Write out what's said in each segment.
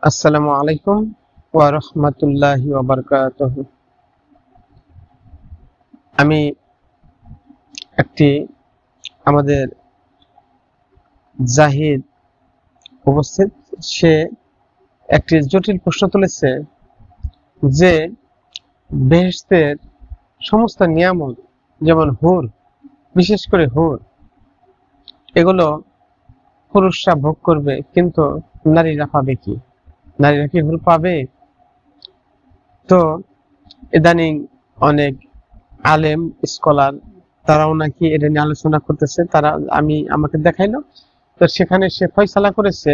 আসসালামু আলাইকুম ওয়া রাহমাতুল্লাহি ওয়া বারাকাতুহু। আমি একটি আমাদের জাহিদ উপস্থিত, সে একটি জটিল প্রশ্ন তুলেছে যে বেহেশতের সমস্ত নিয়ামত যেমন হুর, বিশেষ করে হুর, এগুলো পুরুষরা ভোগ করবে, কিন্তু নারীরা পাবে কি? নারীরা কি হুর পাবে? তো ইদানিং অনেক আলেম স্কলার তারাও নাকি এটা নিয়ে আলোচনা করতেছে। তারা আমাকে দেখাইলো, তো সেখানে সে ফয়সালা করেছে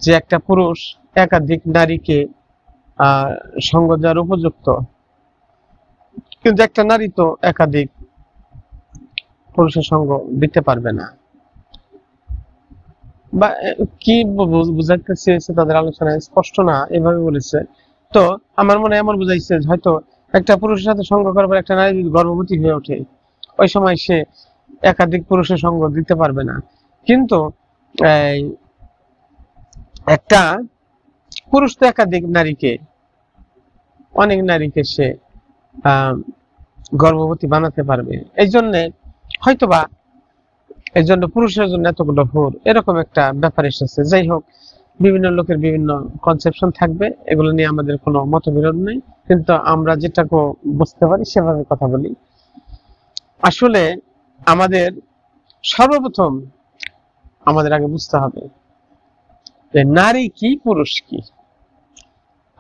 যে একটা পুরুষ একাধিক নারীকে সঙ্গ দেওয়ার উপযুক্ত, কিন্তু একটা নারী তো একাধিক পুরুষের সঙ্গ দিতে পারবে না। বা কি বুঝাইতে চেয়েছে তাদের আলোচনায় স্পষ্ট না, এভাবে বলেছে। তো আমার মনে এমন বুঝাইছে হয়তো একটা পুরুষের সাথে সঙ্গ করার একটা নারী যদি গর্ভবতী হয়ে ওঠে, ওই সময় সে একাধিক পুরুষের সঙ্গ দিতে পারবে না। কিন্তু একটা পুরুষ তো একাধিক নারীকে, অনেক নারীকে সে গর্ভবতী বানাতে পারবে। এই জন্য পুরুষের জন্য এতগুলো হুর, এরকম একটা ব্যাপার এসেছে। যাই হোক, বিভিন্ন লোকের বিভিন্ন কনসেপশন থাকবে, এগুলো নিয়ে আমাদের কোনো মতবিরোধ নেই, কিন্তু আমরা যেটাকে বুঝতে পারি সেভাবে কথা বলি। আসলে আমাদের সর্বপ্রথম আমাদের আগে বুঝতে হবে যে নারী কি, পুরুষ কি।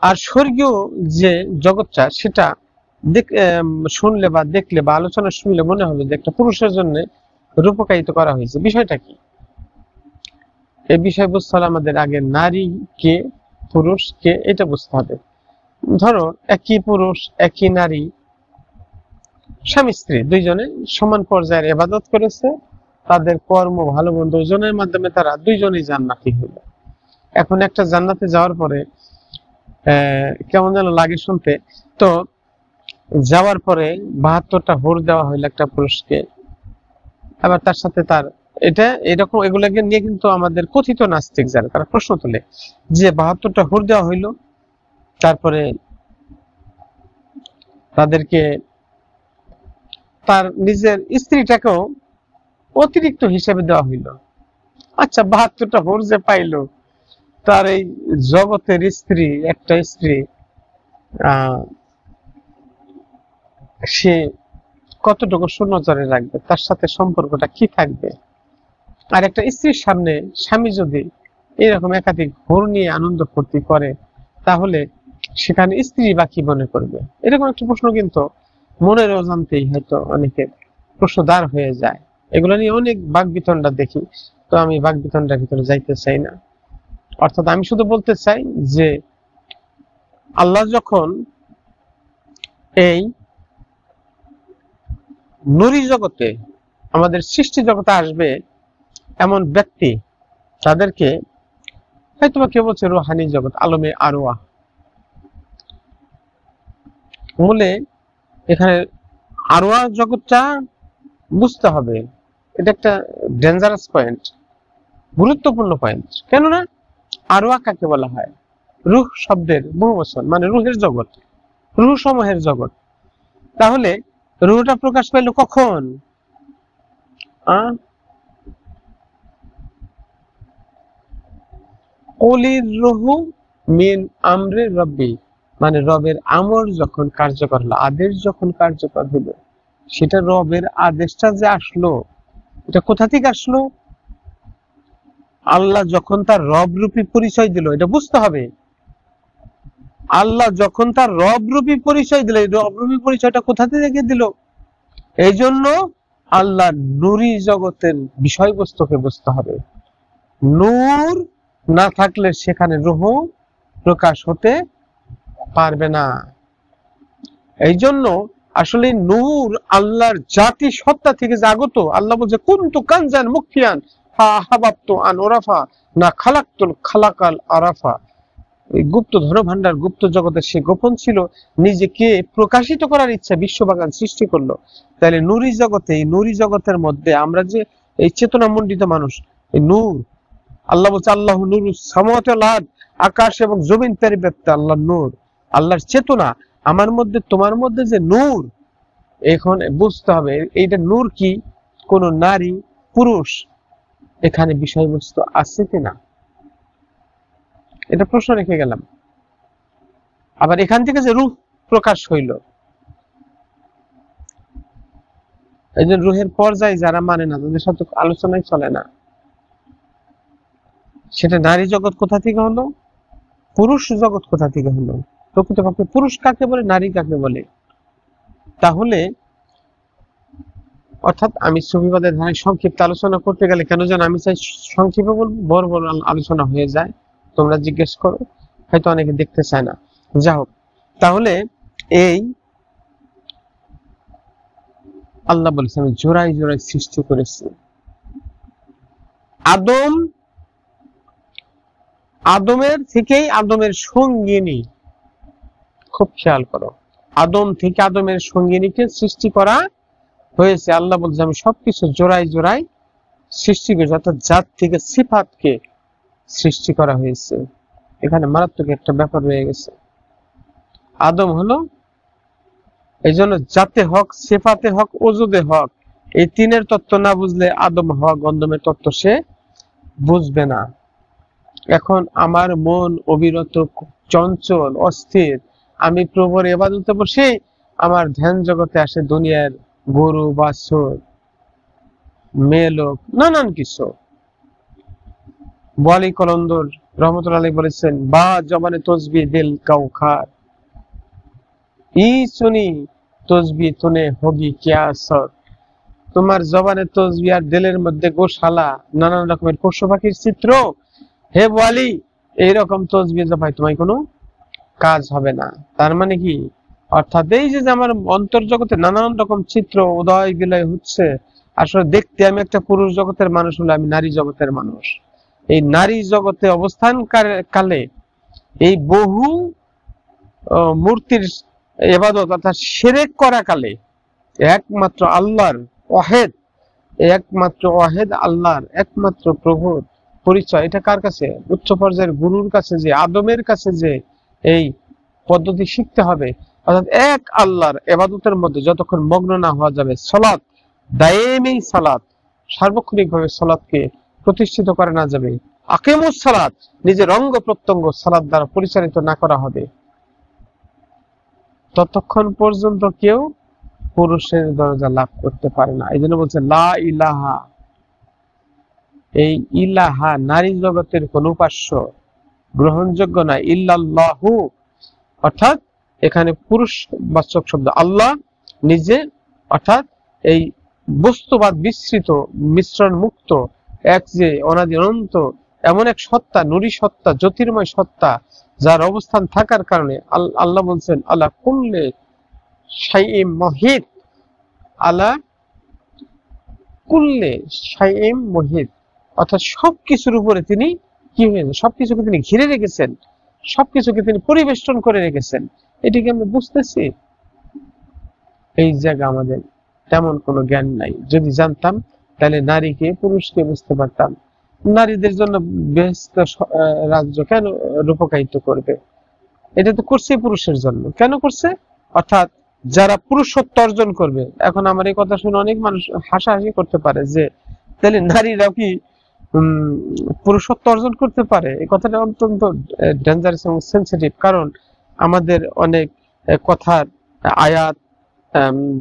আর স্বর্গীয় যে জগৎটা, সেটা শুনলে বা দেখলে বা আলোচনা শুনলে মনে হবে যে একটা পুরুষের জন্য রূপকায়িত করা হয়েছে। বিষয়টা কি? এই বিষয় বুঝতে হলে আমাদের আগে নারী কে, পুরুষ কে, এটা বুঝতে হবে। ধরো একই পুরুষ একই নারী, স্বামী স্ত্রী দুইজনে সমান পর্যায়ের ইবাদত করেছে, তাদের কর্ম ভালো মন্দ ওজনের মাধ্যমে তারা দুইজনই জান্নাতি হইল। এখন একটা জান্নাতে যাওয়ার পরে কেমন যেন লাগে শুনতে। তো যাওয়ার পরে ৭২টা হুর দেওয়া হইলো একটা পুরুষকে, আবার তার সাথে তার এরকম এগুলোকে নিয়ে কিন্তু আমাদের কথিত নাস্তিক যারা, তারা প্রশ্ন তোলে যে ৭২টা হুর দেওয়া হইলো, তারপরে তাদেরকে তার নিজের স্ত্রীটাকেও অতিরিক্ত হিসেবে দেওয়া হইলো। আচ্ছা, ৭২টা হুর যে পাইলো, তার এই জগতের স্ত্রী, একটা স্ত্রী সে কতটুকু সুনজরে রাখবে, তার সাথে সম্পর্কটা কি থাকবে? আর একটা স্ত্রীর সামনে স্বামী যদি এরকম একাধিক হুর নিয়ে আনন্দ ফুর্তি করে, তাহলে সেখানে স্ত্রী বা কি মনে করবে? এরকম একটা প্রশ্ন কিন্তু মনের অজান্তেই হয়তো অনেকের প্রশ্ন দাঁড় হয়ে যায়। এগুলো নিয়ে অনেক বাকবিতণ্ডা দেখি, তো আমি বাকবিতণ্ডার ভিতরে যাইতে চাই না। অর্থাৎ আমি শুধু বলতে চাই যে আল্লাহ যখন এই নুরি জগতে, আমাদের সৃষ্টি জগতে আসবে এমন ব্যক্তি, তাদেরকে হয়তো কেউ বলছে রুহানি জগৎ, আলমে আরওয়াহ, মূলে এখানে আরওয়াহ জগৎটা বুঝতে হবে। এটা একটা ডেঞ্জারাস পয়েন্ট, গুরুত্বপূর্ণ পয়েন্ট। কেননা আরওয়াহ কাকে বলা হয়? রুহ শব্দের বহু বচন, মানে রুহের জগৎ, রুহ সমূহের জগৎ। তাহলে রুহটা প্রকাশ পাইল কখন? কলির রুহু মিন আমরে রব্বি, মানে রবের আমর যখন কার্যকর হলো, আদেশ যখন কার্যকর হলো, সেটা রবের আদেশটা যে আসলো, এটা কোথা থেকে আসলো? আল্লাহ যখন তার রব রূপী পরিচয় দিল, এটা বুঝতে হবে। আল্লাহ যখন তার রব রূপী পরিচয় দিল, এই রব রূপী পরিচয়টা কোথা থেকে দিল? এই জন্য আল্লাহ নূরি জগতের বিষয়বস্তুকে বুঝতে হবে। নূর না থাকলে সেখানে রূহ প্রকাশ হতে পারবে না। এই জন্য আসলে নূর আল্লাহর জাতি সত্তা থেকে জাগত। আল্লাহ বলছে কুনতু কানজান মুখফিয়ান ফাহাবাবতু আন ওরাফা না খালাকতুল খালাকাল আরাফা। এই গুপ্ত ধনভাণ্ডার, গুপ্ত জগতে সে গোপন ছিল, নিজেকে প্রকাশিত করার ইচ্ছা বিশ্ববাগান সৃষ্টি করলো। তাহলে নুরি জগতে, এই নুরি জগতের মধ্যে আমরা যে এই চেতনা মণ্ডিত মানুষ, এই নূর, আল্লাহ বলছে আল্লাহু নূরুস সামাওয়াতি ওয়াল আরদ, আকাশ এবং জমিন পরিব্যাপ্ত আল্লাহর নূর, আল্লাহর চেতনা আমার মধ্যে তোমার মধ্যে যে নূর, এখন বুঝতে হবে এইটা নূর কি, কোন নারী পুরুষ এখানে বিষয়বস্তু আছে কিনা, এটা প্রশ্ন রেখে গেলাম। আবার এখান থেকে যে রূহ প্রকাশ হইল, এই যে রূহের পর্যায়ে যারা মানে না, তাদের সাথে আলোচনাই চলে না। সেটা নারী জগৎ কোথা থেকে হলো, পুরুষ জগৎ কোথা থেকে হলো, প্রকৃতপক্ষে পুরুষ কাকে বলে, নারী কাকে বলে। তাহলে অর্থাৎ আমি সুফিবাদের ধারায় সংক্ষিপ্ত আলোচনা করতে গেলে কেন যেন আমি চাই সংক্ষেপে বলবো, বড় বড় আলোচনা হয়ে যায়। তোমরা জিজ্ঞেস করো, হয়তো অনেকে দেখতে চায় না। যা হোক, তাহলে এই আল্লাহ বলেছে আমি জোড়ায় জোড়ায় সৃষ্টি করেছি। আদমের থেকেই আদমের সঙ্গিনী, খুব খেয়াল করো, আদম থেকে আদমের সঙ্গিনীকে সৃষ্টি করা হয়েছে। আল্লাহ বলছে আমি সবকিছু জোড়ায় জোড়ায় সৃষ্টি করেছি, অর্থাৎ জাত থেকে সিফাতকে সৃষ্টি করা হয়েছে। এখানে মারাত্মক একটা ব্যাপার রয়ে গেছে। আদম হলো, এই জন্য জাতে হক, সিফাতে হক, ওজুদে হক, এই তিনের তত্ত্ব না বুঝলে আদম হওয়া গন্ধমের তত্ত্ব সে বুঝবে না। এখন আমার মন অবিরত চঞ্চল অস্থির, আমি প্রভুর ইবাদতে বসে আমার ধ্যান জগতে আসে দুনিয়ার গরু বাছুর মেয়ে লোক নানান কিছু। ওয়ালি কলন্দর রহমতুল্লাহ আলাইহি বলেছেন, বা জবানে তসবি দিল কাউখার, ই সুনি তসবি তুনে হোগি কিয়া সর। তোমার জবানে তসবি আর দিলের মধ্যে গোশালা, নানান রকমের পশু পাখির চিত্র, হে ওয়ালি এইরকম তসবি জপাই তোমায় কোনো কাজ হবে না। তার মানে কি, অর্থাৎ এই যে আমার অন্তর্জগতে নানান রকম চিত্র উদয় বিলয় হচ্ছে, আসলে দেখতে আমি একটা পুরুষ জগতের মানুষ হলে আমি নারী জগতের মানুষ। এই নারী জগতে অবস্থান কালে এই বহু মূর্তির ইবাদত অর্থাৎ শিরক করা কালে একমাত্র আল্লাহর ওয়াহিদ, একমাত্র ওয়াহিদ আল্লাহর একমাত্র প্রভুর পরিচয়। এটা কার কাছে? উচ্চ পর্যায়ের গুরুর কাছে, যে আদমের কাছে যে এই পদ্ধতি শিখতে হবে। অর্থাৎ এক আল্লাহর ইবাদতের মধ্যে যতক্ষণ মগ্ন না হওয়া যাবে, সালাত দায়েমি, সালাত সার্বক্ষণিক ভাবে সালাতকে প্রতিষ্ঠিত করা না যাবে, আকিমুস সালাত নিজের অঙ্গ প্রত্যঙ্গ সালাত দ্বারা পরিচালিত না করা হবে, ততক্ষণ পর্যন্ত কেউ পুরুষের দরজা লাভ করতে পারে না। এই জন্য বলছে লা ইলাহা, এই ইলাহা নারী জগতের কোন উপাস্য গ্রহণযোগ্য না, ইল্লাল্লাহু, অর্থাৎ এখানে পুরুষ বাচক শব্দ আল্লাহ নিজে, অর্থাৎ এই বস্তুবাদ বিস্তৃত মিশ্রণ মুক্ত এক যে অনাদি অনন্ত এমন এক সত্তা, নুরি সত্তা, জ্যোতির্ময় সত্তা, যার অবস্থান থাকার কারণে আল্লাহ বলছেন আলা কুল্লে শাইইম মুহিত, আলা কুল্লে শাইইম মুহিত, অর্থাৎ সবকিছুর উপরে তিনি কি হয়েছেন, সবকিছুকে তিনি ঘিরে রেখেছেন, সবকিছুকে তিনি পরিবেষ্টন করে রেখেছেন। এটিকে আমরা বুঝতেছি? এই জায়গা আমাদের তেমন কোনো জ্ঞান নাই। যদি জানতাম তাহলে নারীকে পুরুষকে বুঝতে পারতাম। নারীদের জন্য বেহেশত রাজ্য কেন রূপকায়িত করবে? এটা তো করছে পুরুষের জন্য। কেন করছে? অর্থাৎ যারা পুরুষত্ব অর্জন করবে। এখন আমার এই কথা শুনে অনেক মানুষ হাসাহাসি করতে পারে যে তাহলে নারীরাও কি পুরুষত্ব অর্জন করতে পারে? এই কথাটা অত্যন্ত ডেঞ্জারাস এবং সেনসিটিভ। কারণ আমাদের অনেক কথার আয়াত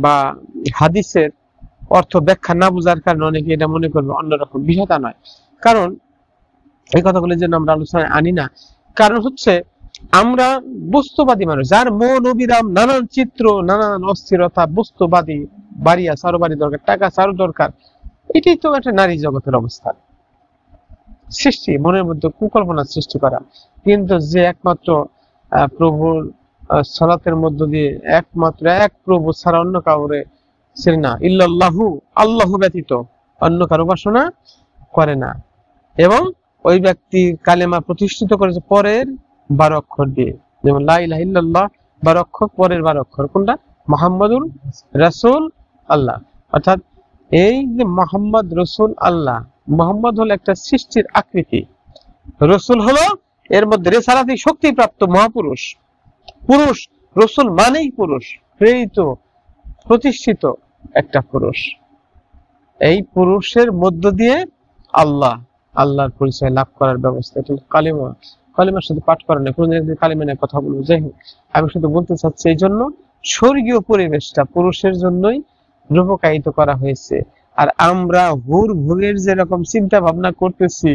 বা হাদিসের অর্থ ব্যাখ্যা না বোঝার কারণে অনেকে এটা মনে করবে অন্যরকম। বিষয়টা নয়। কারণ এই কথাগুলো যেন আমরা আলোচনায় আনি না, কারণ হচ্ছে আমরা বস্তুবাদী মানুষ, যার মন অবিরাম নানান চিত্র, নানান অস্থিরতা, বস্তুবাদী, বাড়ি আছে আরো বাড়ি দরকার, টাকা আছে আরো দরকার। এটাই তো একটা নারী জগতের অবস্থান, সৃষ্টি, মনের মধ্যে কুকল্পনা সৃষ্টি করা। কিন্তু যে একমাত্র প্রভুর সালাতের মধ্য দিয়ে একমাত্র এক প্রভু ছাড়া অন্য কাউরে ছিল না, ইল্লাল্লাহু, আল্লাহ ব্যতীত অন্য কারো উপাসনা করে না, এবং ওই ব্যক্তি কালেমা প্রতিষ্ঠিত করেছে পরের 12 অক্ষর দিয়ে। যেমন লা ইলাহা ইল্লাল্লাহ 12 অক্ষর, পরের 12 অক্ষর কোনটা? মুহাম্মাদুর রাসূল আল্লাহ। অর্থাৎ এই যে মুহাম্মদ রাসূল আল্লাহ, মুহাম্মদ হলো একটা সৃষ্টির আকৃতি, রাসূল হলো এর মধ্যে রেসালাতি শক্তিপ্রাপ্ত মহাপুরুষ, পুরুষ, রসুল মানেই পুরুষ, প্রেরিত প্রতিষ্ঠিত একটা পুরুষ। এই পুরুষের মধ্য দিয়ে আল্লাহর পরিচয় লাভ করার ব্যবস্থা। এটা কালিমা, কালিমার সাথে পাঠ করা নেই, কোনদিন একদিন কালিমা নিয়ে কথা বলবো। যাই হোক, আমি শুধু বলতে চাচ্ছি এই জন্য স্বর্গীয় পরিবেশটা পুরুষের জন্যই রূপকায়িত করা হয়েছে। আর আমরা হুর ভোগের যেরকম চিন্তা ভাবনা করতেছি,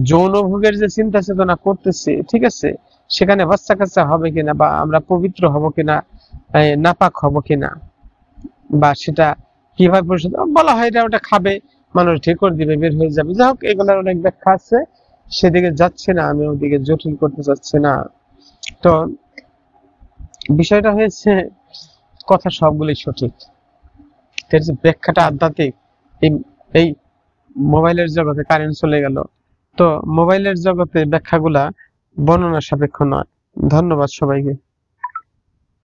যৌন ভোগের যে চিন্তা চেতনা করতেছি, ঠিক আছে, সেখানে বাচ্চা কাচ্চা হবে কিনা, বা আমরা পবিত্র হব কিনা, নাপাক হব কিনা, বা সেটা কিভাবে পরিশোধ বলা হয়, এটা ওটা খাবে মানুষ, ঠিক করে দিবে, বের হয়ে যাবে। যাই হোক, এগুলোর অনেক ব্যাখ্যা আছে, সেদিকে যাচ্ছে না, আমি ওদিকে জটিল করতে চাচ্ছি না। তো বিষয়টা হয়েছে, কথা সবগুলোই সঠিক, এর যে ব্যাখ্যাটা আধ্যাত্মিক। এই মোবাইলের জগতে কারেন্ট চলে গেল, তো মোবাইলের জগতে ব্যাখ্যাগুলা বর্ণনা সাপেক্ষ নয়। ধন্যবাদ সবাইকে।